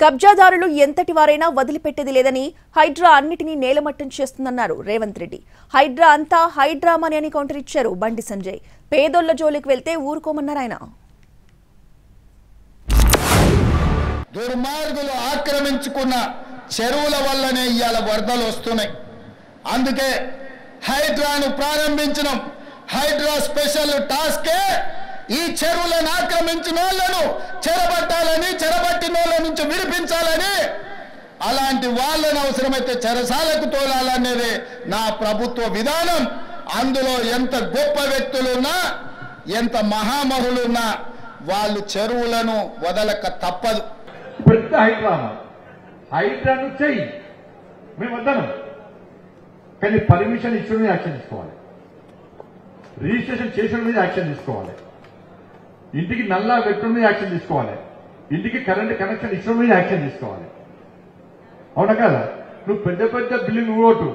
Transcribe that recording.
కబ్జాదారులు ఎంతటి వారైనా వదిలిపెట్టేది లేదని హైడ్రా అన్నిటినీ నేలమట్టం చేస్తుందన్నారు రేవంత్ రెడ్డి. హైడ్రా అంతా హైడ్రామాని అని కౌంటర్ ఇచ్చారు బండి సంజయ్. పేదోళ్ల జోలికి వెళ్తే ఊరుకోమన్నారు ఆయన. దుర్మార్గులు ఆక్రమించుకున్న చెరువుల వల్లనే ఇవాళ వరదలు వస్తున్నాయి. అందుకే హైడ్రాను ప్రారంభించడం. హైడ్రా స్పెషల్ టాస్కే ఈ చెరువులను ఆక్రమించిన వాళ్ళను చెరబట్టాలని, చెరబట్టిన వాళ్ళ నుంచి విడిపించాలని, అలాంటి వాళ్ళను అవసరమైతే చెరసాలకు తోలాలనేది నా ప్రభుత్వ విధానం. అందులో ఎంత గొప్ప వ్యక్తులున్నా, ఎంత మహామహులున్నా వాళ్ళు చెరువులను వదలక తప్పదు. పెద్ద హైడ్రాను చెయ్యి, మేము వద్దాను, కానీ పర్మిషన్ ఇచ్చిన మీద యాక్షన్ తీసుకోవాలి, రిజిస్ట్రేషన్ చేసిన మీద యాక్షన్ తీసుకోవాలి, ఇంటికి నల్లా పెట్టడం మీద యాక్షన్ తీసుకోవాలి, ఇంటికి కరెంట్ కనెక్షన్ ఇచ్చడం మీద యాక్షన్ తీసుకోవాలి. అవునా కదా? నువ్వు పెద్ద పెద్ద బిల్డింగ్ ఓటు